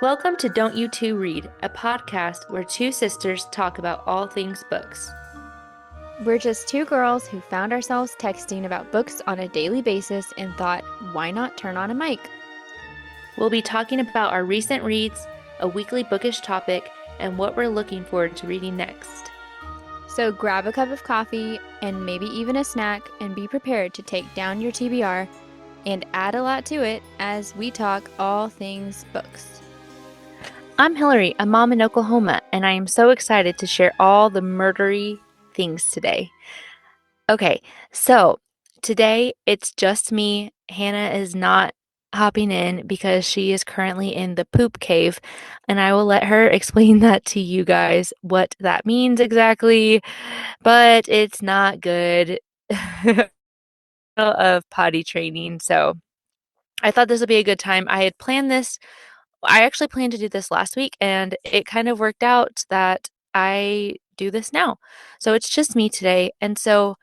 Welcome to Don't You Two Read, a podcast where two sisters talk about all things books. We're just two girls who found ourselves texting about books on a daily basis and thought, why not turn on a mic? We'll be talking about our recent reads, a weekly bookish topic, and what we're looking forward to reading next. So grab a cup of coffee and maybe even a snack and be prepared to take down your TBR and add a lot to it as we talk all things books. I'm Hilary, a mom in Oklahoma, and I am so excited to share all the murdery things today. Okay, so today it's just me. Hannah is not hopping in because she is currently in the poop cave, and I will let her explain that to you guys, what that means exactly, but it's not good of potty training, so I thought this would be a good time. I had planned this. I actually planned to do this last week, and it kind of worked out that I do this now. So it's just me today, and so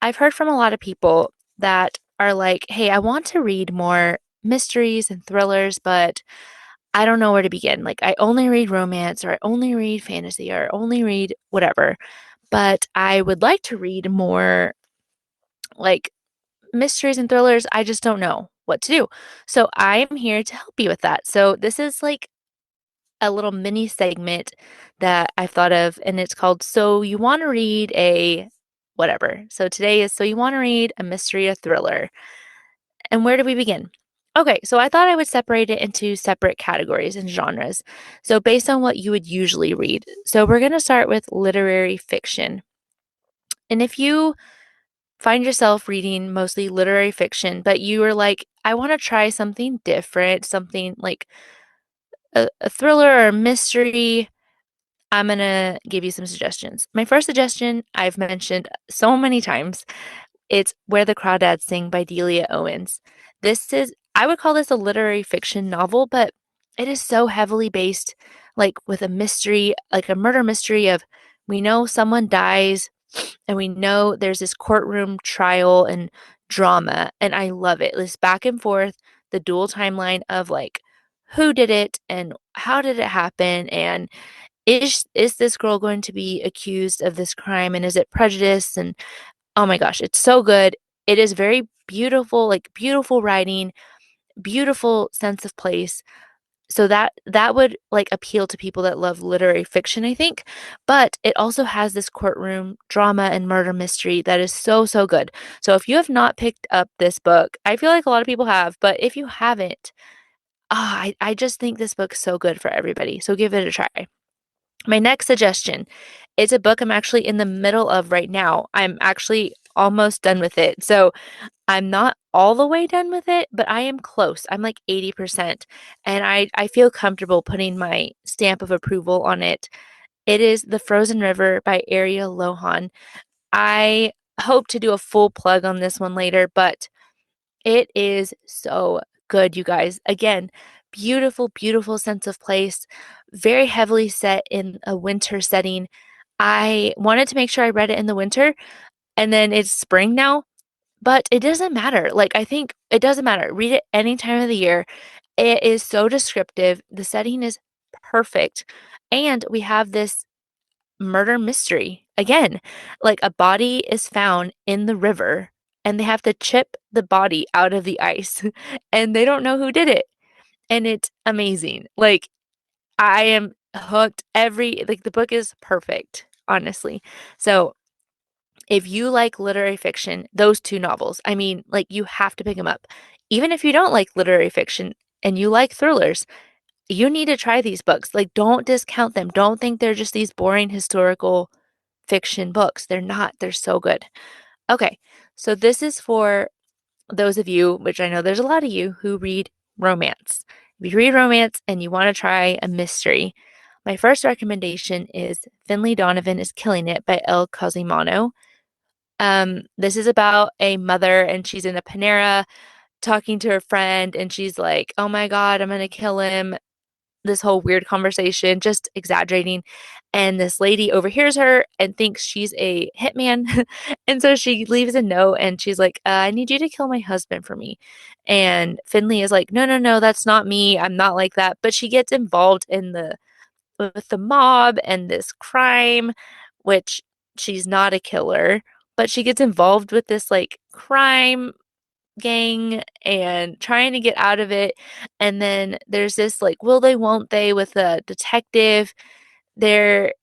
I've heard from a lot of people that are like, hey, I want to read more mysteries and thrillers, but I don't know where to begin. Like, I only read romance, or I only read fantasy, or only read whatever. But I would like to read more like mysteries and thrillers. I just don't know what to do. So I'm here to help you with that. So this is like a little mini segment that I've thought of, and it's called So You Want to Read a Whatever. So today is So You Want to Read a Mystery, a Thriller. And where do we begin? Okay, so I thought I would separate it into separate categories and genres. So based on what you would usually read. So we're going to start with literary fiction. And if you find yourself reading mostly literary fiction, but you are like, I want to try something different, something like a thriller or a mystery, I'm going to give you some suggestions. My first suggestion I've mentioned so many times. It's Where the Crawdads Sing by Delia Owens. I would call this a literary fiction novel, but it is so heavily based, like with a mystery, like a murder mystery of we know someone dies and we know there's this courtroom trial and drama. And I love it. This back and forth, the dual timeline of like who did it and how did it happen and is this girl going to be accused of this crime and is it prejudice and oh my gosh, it's so good. It is very beautiful, like beautiful writing, beautiful sense of place. So that would like appeal to people that love literary fiction, I think. But it also has this courtroom drama and murder mystery that is so good. So if you have not picked up this book, I feel like a lot of people have, but if you haven't, I just think this book's so good for everybody. So give it a try. My next suggestion is a book I'm actually in the middle of right now. I'm actually almost done with it. So I'm not all the way done with it, but I am close. I'm like 80%. And I feel comfortable putting my stamp of approval on it. It is The Frozen River by Ariel Lawhon. I hope to do a full plug on this one later, but it is so good, you guys. Again, beautiful sense of place, very heavily set in a winter setting. I wanted to make sure I read it in the winter, and then it's spring now, but it doesn't matter. Like, I think it doesn't matter. Read it any time of the year. It is so descriptive. The setting is perfect. And we have this murder mystery. Again, like a body is found in the river and they have to chip the body out of the ice and they don't know who did it. And it's amazing. Like I am hooked like the book is perfect, honestly. So if you like literary fiction, those two novels, I mean, like you have to pick them up. Even if you don't like literary fiction and you like thrillers, you need to try these books. Like, don't discount them. Don't think they're just these boring historical fiction books. They're not. They're so good. Okay, so this is for those of you, which I know there's a lot of you, who read romance. If you read romance and you want to try a mystery, my first recommendation is Finlay Donovan is Killing It by Elle Cosimano. This is about a mother and she's in a Panera talking to her friend and she's like, "Oh my God, I'm gonna kill him." this whole weird conversation, just exaggerating. And this lady overhears her and thinks she's a hitman. And so she leaves a note and she's like, I need you to kill my husband for me. And Finlay is like, no, no, no, that's not me. I'm not like that. But she gets involved in the with the mob and this crime, which she's not a killer, but she gets involved with this like crime gang and trying to get out of it. And then there's this like will they won't they with a detective. There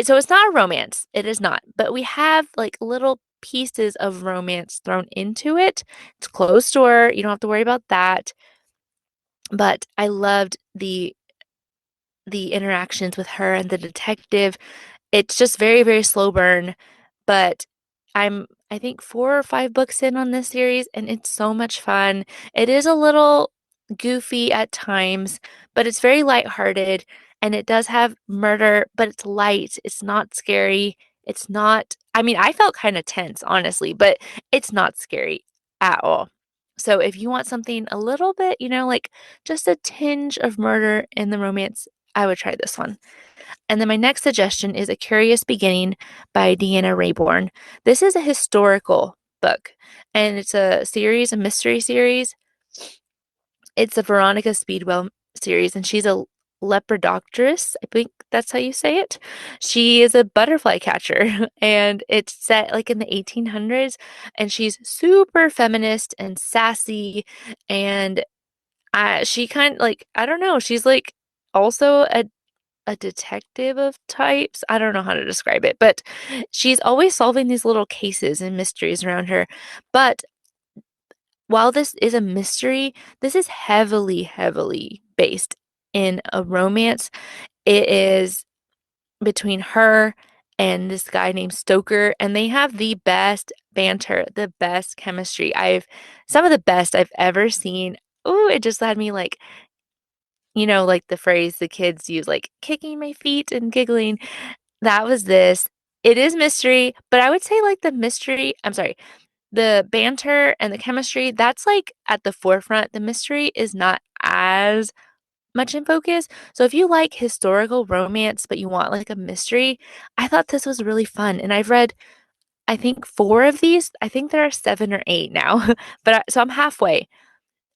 so it's not a romance. It is not. But we have like little pieces of romance thrown into it. It's closed door. You don't have to worry about that. But I loved the interactions with her and the detective. It's just very, very slow burn, but I think 4 or 5 books in on this series, and it's so much fun. It is a little goofy at times, but it's very lighthearted, and it does have murder, but it's light. It's not scary. It's not, I mean, I felt kind of tense, honestly, but it's not scary at all. So if you want something a little bit, like just a tinge of murder in the romance, I would try this one. And then my next suggestion is A Curious Beginning by Deanna Raybourn. This is a historical book, and it's a mystery series. It's a Veronica Speedwell series, and she's a lepidopterist. I think that's how you say it. She is a butterfly catcher, and it's set like in the 1800s, and she's super feminist and sassy, and she kind of like, I don't know, she's like also a detective of types. I don't know how to describe it, but she's always solving these little cases and mysteries around her. But while this is a mystery, this is heavily, heavily based in a romance. It is between her and this guy named Stoker, and they have the best banter, the best chemistry. Some of the best I've ever seen. Oh, it just had me like, like the phrase the kids use, like kicking my feet and giggling. That was this. It is mystery, but I would say like I'm sorry, the banter and the chemistry, that's like at the forefront. The mystery is not as much in focus. So if you like historical romance, but you want like a mystery, I thought this was really fun. And I've read, I think, 4 of these. I think there are 7 or 8 now, so I'm halfway.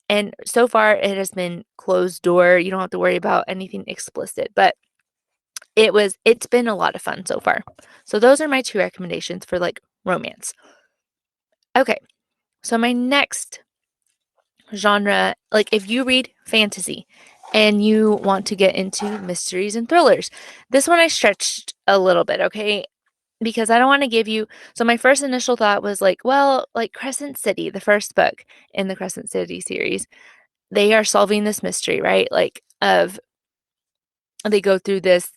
And so far, it has been closed door. You don't have to worry about anything explicit, but it's been a lot of fun so far. So those are my 2 recommendations for like romance. Okay. So my next genre, like if you read fantasy and you want to get into mysteries and thrillers, this one I stretched a little bit, okay? Because I don't want to give you. So my first initial thought was like, well, like Crescent City, the first book in the Crescent City series, they are solving this mystery, right? Like of they go through this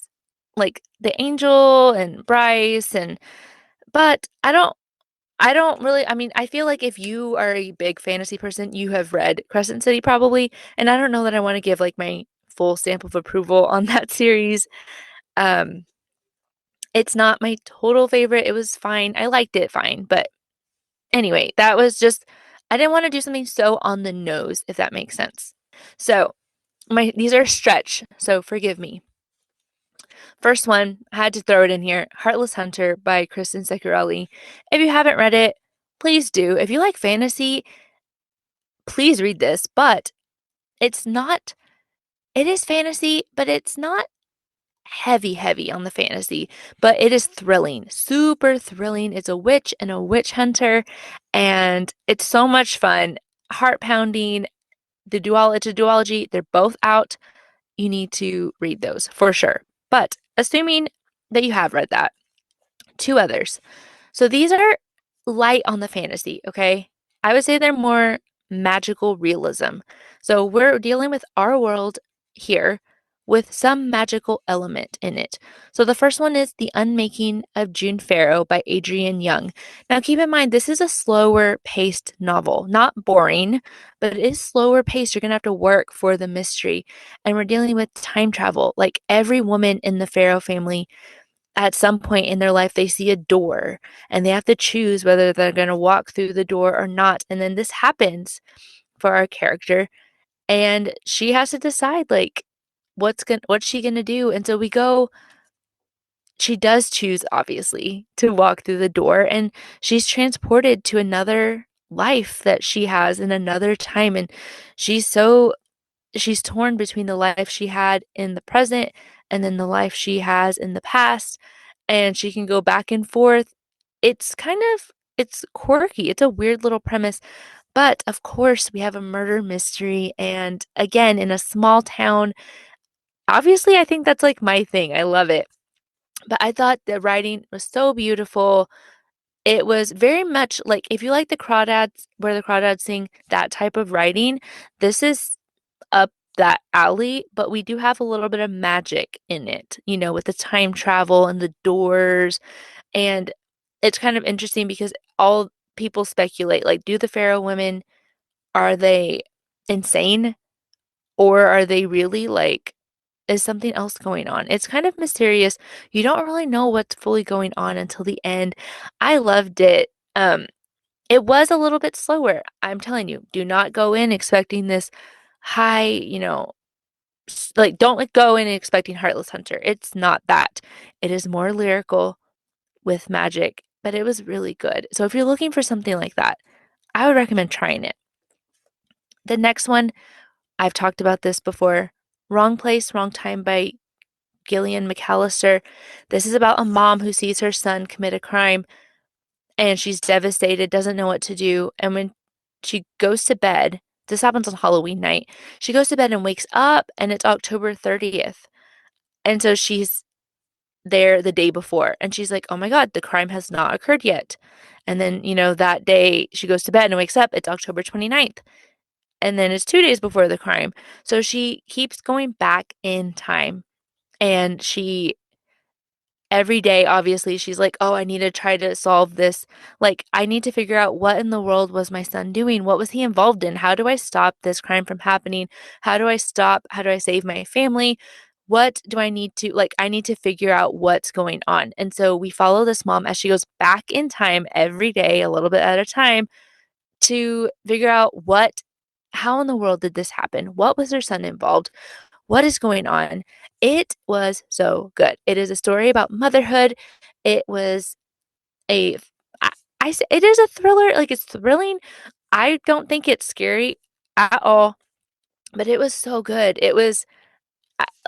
like the Angel and Bryce and but I don't really, I mean, I feel like if you are a big fantasy person, you have read Crescent City probably, and I don't know that I want to give like my full stamp of approval on that series. Um, it's not my total favorite. It was fine. I liked it fine, but anyway, that was just I didn't want to do something so on the nose, if that makes sense. So, these are a stretch, so forgive me. First one, I had to throw it in here, Heartless Hunter by Kristen Ciccarelli. If you haven't read it, please do. If you like fantasy, please read this, but it's not, it is fantasy, but it's not heavy, heavy on the fantasy, but it is thrilling, super thrilling. It's a witch and a witch hunter, and it's so much fun, heart pounding. It's a duology, they're both out. You need to read those for sure. But assuming that you have read that, 2 others. So these are light on the fantasy, okay? I would say they're more magical realism. So we're dealing with our world here with some magical element in it. So the first one is The Unmaking of June Farrow by Adrienne Young. Now keep in mind, this is a slower paced novel, not boring, but it is slower paced. You're going to have to work for the mystery. And we're dealing with time travel. Like every woman in the Farrow family at some point in their life they see a door and they have to choose whether they're going to walk through the door or not, and then this happens for our character and she has to decide like what's she gonna do? And so we go, she does choose, obviously, to walk through the door, and she's transported to another life that she has in another time. And she's so she's torn between the life she had in the present and then the life she has in the past, and she can go back and forth. It's quirky. It's a weird little premise, but of course we have a murder mystery, and again in a small town. Obviously, I think that's like my thing. I love it. But I thought the writing was so beautiful. It was very much like if you like the Crawdads, where the Crawdads sing, that type of writing, this is up that alley, but we do have a little bit of magic in it, with the time travel and the doors. And it's kind of interesting because all people speculate, like, do the Pharaoh women, are they insane, or are they really like, is something else going on? It's kind of mysterious. You don't really know what's fully going on until the end. I loved it. It was a little bit slower. I'm telling you, do not go in expecting this high, like, don't like go in expecting Heartless Hunter. It's not that. It is more lyrical with magic, but it was really good. So if you're looking for something like that, I would recommend trying it. The next one, I've talked about this before. Wrong Place, Wrong Time by GIllian McCallister. This is about a mom who sees her son commit a crime, and she's devastated, doesn't know what to do. And when she goes to bed, this happens on Halloween night. She goes to bed and wakes up, and it's October 30th. And so she's there the day before, and she's like, oh my God, the crime has not occurred yet. And then, that day she goes to bed and wakes up, it's October 29th. And then it's 2 days before the crime. So she keeps going back in time, and every day, obviously, she's like, oh, I need to try to solve this. Like, I need to figure out what in the world was my son doing? What was he involved in? How do I stop this crime from happening? How do I stop? How do I save my family? What do I need to, like, I need to figure out what's going on. And so we follow this mom as she goes back in time every day, a little bit at a time, to figure out how in the world did this happen? What was her son involved? What is going on? It was so good. It is a story about motherhood. It was a, I, it is a thriller. Like, it's thrilling. I don't think it's scary at all, but it was so good. It was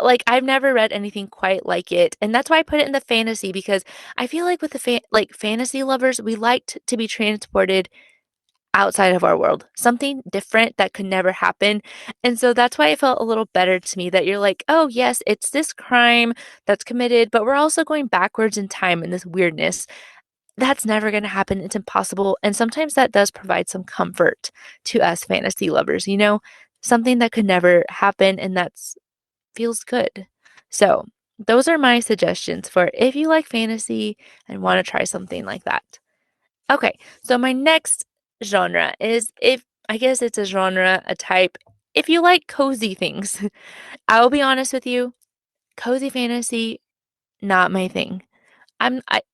like, I've never read anything quite like it, and that's why I put it in the fantasy, because I feel like with the like fantasy lovers, we liked to be transported outside of our world, something different that could never happen. And so that's why it felt a little better to me that you're like, oh, yes, it's this crime that's committed, but we're also going backwards in time in this weirdness. That's never going to happen. It's impossible. And sometimes that does provide some comfort to us fantasy lovers, something that could never happen, and that's feels good. So, those are my suggestions for if you like fantasy and want to try something like that. Okay, so my next genre is, if I guess it's a genre, a type. If you like cozy things, I will be honest with you, cozy fantasy, not my thing.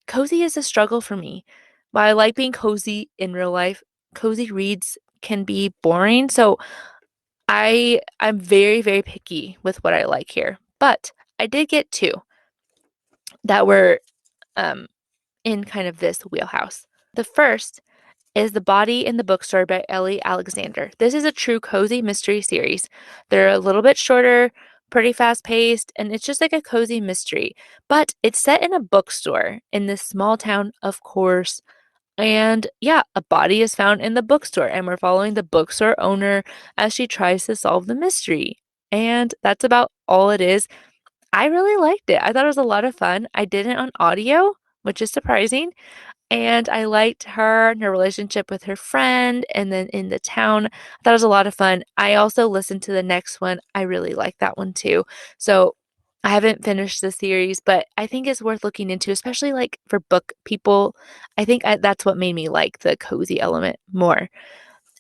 Cozy is a struggle for me. While I like being cozy in real life, cozy reads can be boring. So I'm very, very picky with what I like here. But I did get two that were um in kind of this wheelhouse. The first is The Body in the Bookstore by Ellie Alexander. This is a true cozy mystery series. They're a little bit shorter, pretty fast paced, and it's just like a cozy mystery. But it's set in a bookstore in this small town, of course. And yeah, a body is found in the bookstore, and we're following the bookstore owner as she tries to solve the mystery. And that's about all it is. I really liked it. I thought it was a lot of fun. I did it on audio, which is surprising. And I liked her and her relationship with her friend, and then in the town. I thought it was a lot of fun. I also listened to the next one. I really liked that one too. So I haven't finished the series, but I think it's worth looking into, especially like for book people. That's what made me like the cozy element more.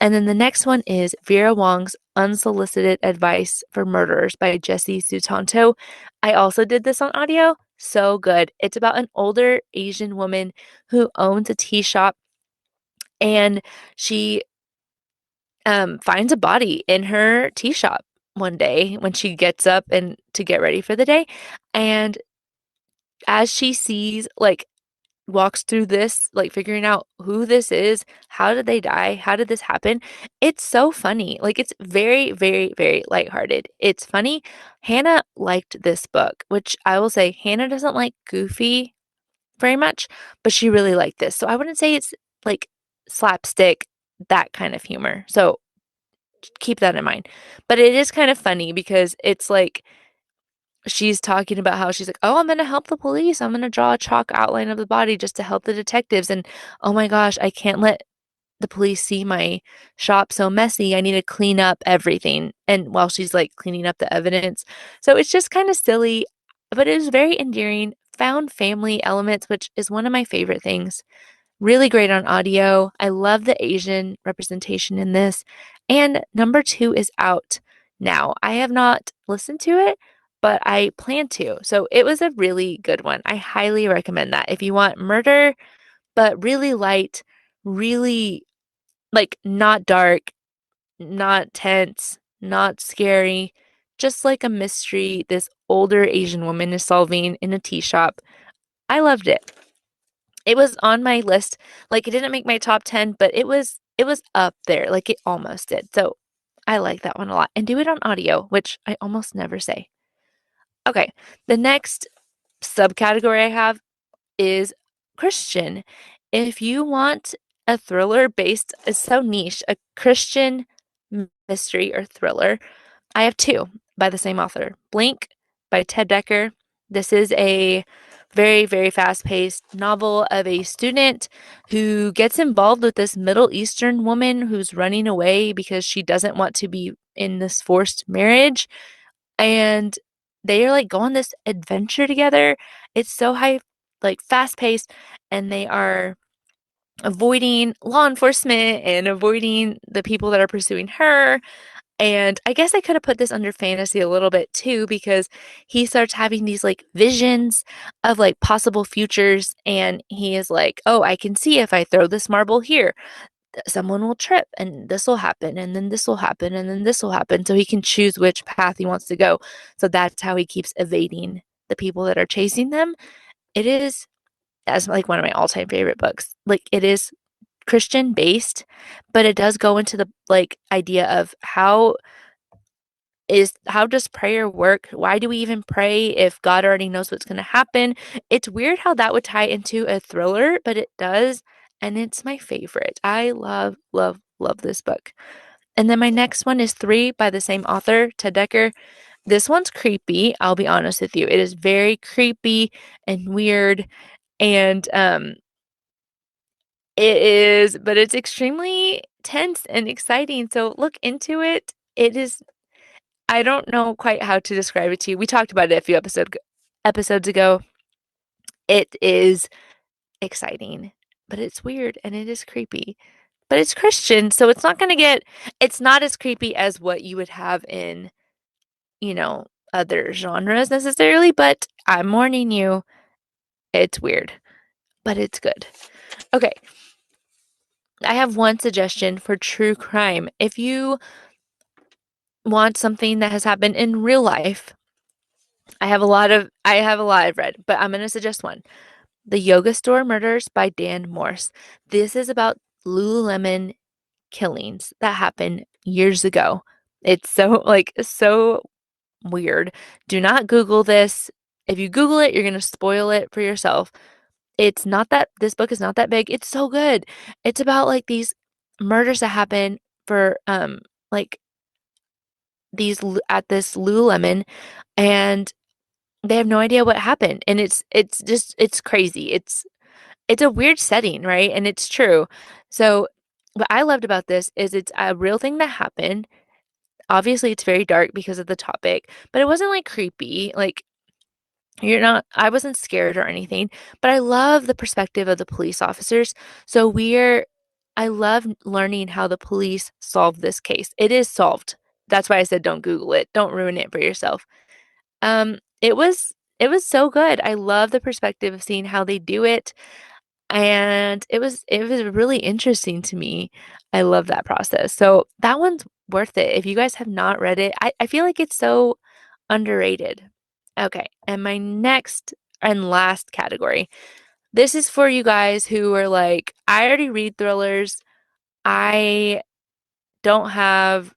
And then the next one is Vera Wong's Unsolicited Advice for Murderers by Jesse Sutanto. I also did this on audio. So good. It's about an older Asian woman who owns a tea shop, and she finds a body in her tea shop. one day when she gets up and to get ready for the day. And as she sees, like, walks through this, like figuring out who this is, how did they die, how did this happen? It's so funny. Like, it's very, very, very lighthearted. It's funny. Hannah liked this book, which I will say Hannah doesn't like goofy very much, but she really liked this. So I wouldn't say it's like slapstick, that kind of humor. So keep that in mind. But it is kind of funny because it's like she's talking about how she's like, "Oh, I'm gonna help the police. I'm gonna draw a chalk outline of the body just to help the detectives." And oh my gosh, I can't let the police see my shop so messy. I need to clean up everything. And while she's like cleaning up the evidence. So it's just kind of silly, but it is very endearing. Found family elements, which is one of my favorite things. Really great on audio. I love the Asian representation in this. And number two is out now. I have not listened to it, but I plan to. So it was a really good one. I highly recommend that. If you want murder, but really light, really like not dark, not tense, not scary, just like a mystery this older Asian woman is solving in a tea shop. I loved it. It was on my list. Like, it didn't make my top 10, but it was up there. Like, it almost did. So I like that one a lot. And do it on audio, which I almost never say. Okay. The next subcategory I have is Christian. If you want a thriller based, it's so niche, a Christian mystery or thriller, I have two by the same author. Blink by Ted Dekker. This is a very, very fast-paced novel of a student who gets involved with this Middle Eastern woman who's running away because she doesn't want to be in this forced marriage. And they are like go on this adventure together. It's so high, like fast-paced, and they are avoiding law enforcement and avoiding the people that are pursuing her. And I guess I could have put this under fantasy a little bit too, because he starts having these like visions of like possible futures. And he is like, oh, I can see if I throw this marble here, someone will trip and this will happen. And then this will happen. And then this will happen. So he can choose which path he wants to go. So that's how he keeps evading the people that are chasing them. It is, as like one of my all time favorite books. Like, it is Christian based, but it does go into the like idea of how does prayer work? Why do we even pray if God already knows what's going to happen? It's weird how that would tie into a thriller, but it does, and it's my favorite. I love, love, love this book. And then my next one is Three by the same author, Ted Dekker. This one's creepy, I'll be honest with you. It is very creepy and weird, and it is, but it's extremely tense and exciting. So look into it. It is, I don't know quite how to describe it to you. We talked about it a few episodes ago. It is exciting, but it's weird and it is creepy. But it's Christian, so it's not as creepy as what you would have in, you know, other genres necessarily, but I'm warning you, it's weird, but it's good. Okay, I have one suggestion for true crime. If you want something that has happened in real life, I have a lot I've read, but I'm going to suggest one. The Yoga Store Murders by Dan Morse. This is about Lululemon killings that happened years ago. It's so weird. Do not Google this. If you Google it, you're going to spoil it for yourself. This book is not that big. It's so good. It's about like these murders that happen for like at this Lululemon, and they have no idea what happened. And it's crazy. It's a weird setting, right? And it's true. So what I loved about this is it's a real thing that happened. Obviously, it's very dark because of the topic, but it wasn't like creepy. Like, I wasn't scared or anything, but I love the perspective of the police officers. So I love learning how the police solved this case. It is solved. That's why I said don't Google it. Don't ruin it for yourself. It was so good. I love the perspective of seeing how they do it. And it was really interesting to me. I love that process. So that one's worth it. If you guys have not read it, I feel like it's so underrated. Okay, and my next and last category. This is for you guys who are like, I already read thrillers. I don't have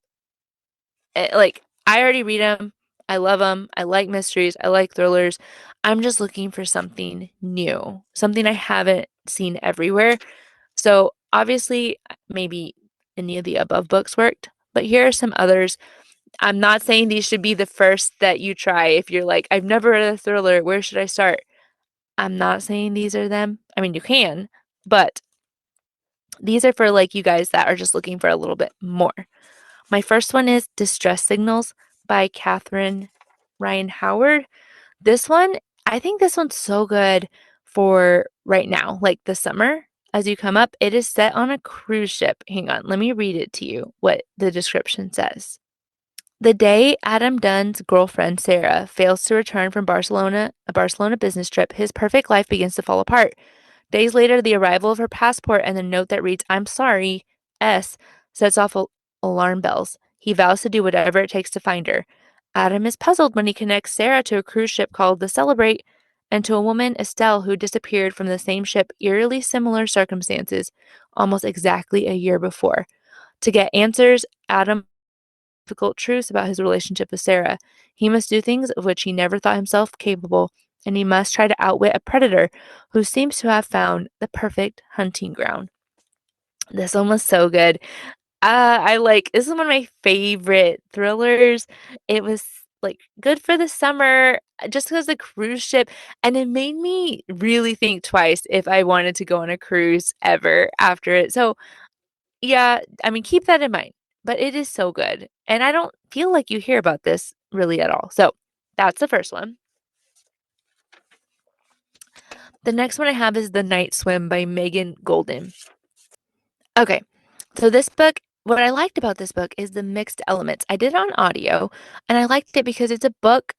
like I already read them. I love them. I like mysteries. I like thrillers. I'm just looking for something new, something I haven't seen everywhere. So, obviously, maybe any of the above books worked, but here are some others. I'm not saying these should be the first that you try if you're like, I've never read a thriller. Where should I start? I'm not saying these are them. I mean, you can, but these are for like you guys that are just looking for a little bit more. My first one is Distress Signals by Catherine Ryan Howard. This one, I think this one's so good for right now, like the summer as you come up. It is set on a cruise ship. Hang on, let me read it to you what the description says. The day Adam Dunn's girlfriend, Sarah, fails to return from a Barcelona business trip, his perfect life begins to fall apart. Days later, the arrival of her passport and the note that reads, I'm sorry, S, sets off alarm bells. He vows to do whatever it takes to find her. Adam is puzzled when he connects Sarah to a cruise ship called the Celebrate and to a woman, Estelle, who disappeared from the same ship, eerily similar circumstances, almost exactly a year before. To get answers, Adam difficult truths about his relationship with Sarah. He must do things of which he never thought himself capable, and he must try to outwit a predator who seems to have found the perfect hunting ground. This one was so good. I like this is one of my favorite thrillers. It was like good for the summer just because the cruise ship and it made me really think twice if I wanted to go on a cruise ever after it. So yeah, I mean, keep that in mind, but it is so good, and I don't feel like you hear about this really at all. So, that's the first one. The next one I have is The Night Swim by Megan Golden. Okay, so this book, what I liked about this book is the mixed elements. I did it on audio, and I liked it because it's a book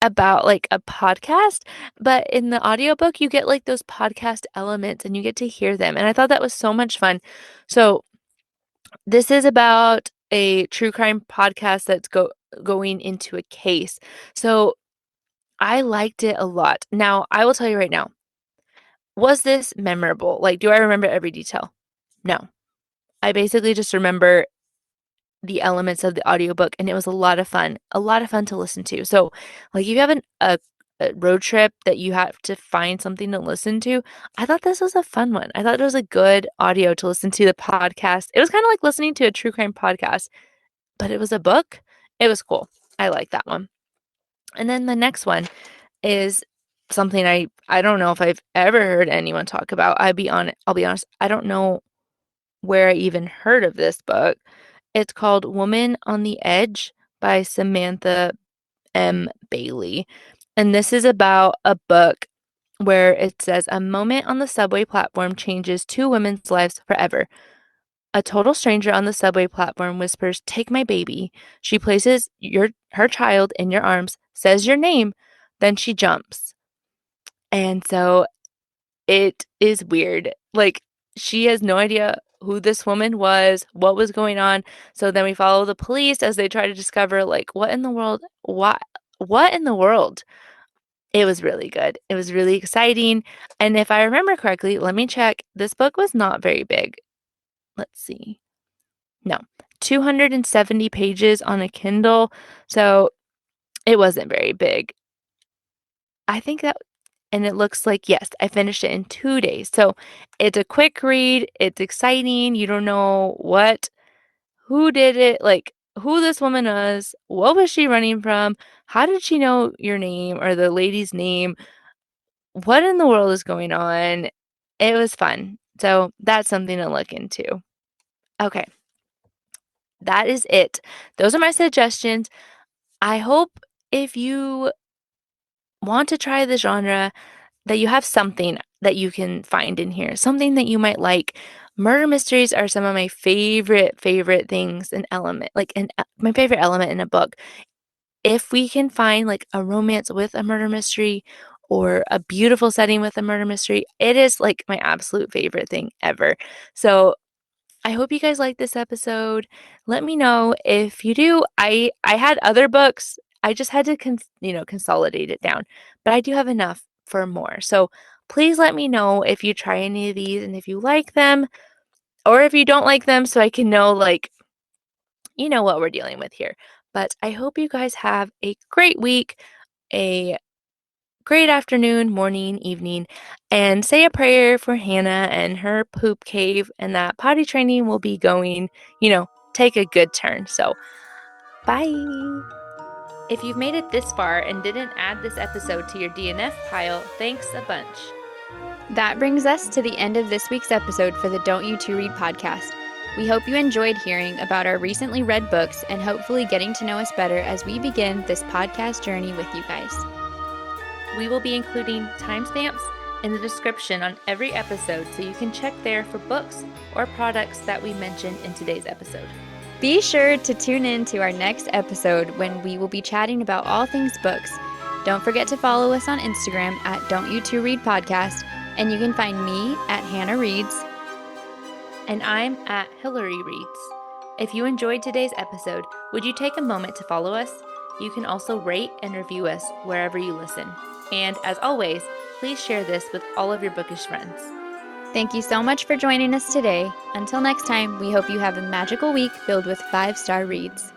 about like a podcast, but in the audiobook, you get like those podcast elements and you get to hear them, and I thought that was so much fun. So, this is about a true crime podcast that's going into a case. So I liked it a lot. Now, I will tell you right now, was this memorable? Like, do I remember every detail? No. I basically just remember the elements of the audiobook and it was a lot of fun to listen to. So, like if you have a road trip that you have to find something to listen to, I thought this was a fun one. I thought it was a good audio to listen to the podcast. It was kind of like listening to a true crime podcast, but it was a book. It was cool. I like that one. And then the next one is something I don't know if I've ever heard anyone talk about. I'll be honest, I don't know where I even heard of this book. It's called Woman on the Edge by Samantha M. Bailey. And this is about a book where it says a moment on the subway platform changes two women's lives forever. A total stranger on the subway platform whispers, "Take my baby." She places her child in your arms, says your name, then she jumps. And so it is weird. Like she has no idea who this woman was, what was going on. So then we follow the police as they try to discover like what in the world, what in the world? It was really good. It was really exciting. And if I remember correctly, let me check. This book was not very big. Let's see. No, 270 pages on a Kindle, so it wasn't very big. I think that and it looks like, yes, I finished it in 2 days. So it's a quick read, it's exciting, you don't know who did it, like, who this woman was, what was she running from, how did she know your name or the lady's name, what in the world is going on? It was fun. So that's something to look into. Okay, that is it. Those are my suggestions. I hope if you want to try the genre, that you have something that you can find in here, something that you might like. Murder mysteries are some of my favorite things, an element, like my favorite element in a book. If we can find like a romance with a murder mystery or a beautiful setting with a murder mystery, it is like my absolute favorite thing ever. So I hope you guys like this episode. Let me know if you do. I had other books. I just had to consolidate it down, but I do have enough for more. So please let me know if you try any of these and if you like them or if you don't like them so I can know what we're dealing with here. But I hope you guys have a great week, a great afternoon, morning, evening, and say a prayer for Hannah and her poop cave, and that potty training will be going, take a good turn. So, bye. If you've made it this far and didn't add this episode to your DNF pile, thanks a bunch. That brings us to the end of this week's episode for the Don't You Two Read podcast. We hope you enjoyed hearing about our recently read books and hopefully getting to know us better as we begin this podcast journey with you guys. We will be including timestamps in the description on every episode so you can check there for books or products that we mentioned in today's episode. Be sure to tune in to our next episode when we will be chatting about all things books. Don't forget to follow us on Instagram at Don't You Two Read Podcast, and you can find me at Hannah Reads. And I'm at Hilary Reads. If you enjoyed today's episode, would you take a moment to follow us? You can also rate and review us wherever you listen. And as always, please share this with all of your bookish friends. Thank you so much for joining us today. Until next time, we hope you have a magical week filled with 5-star reads.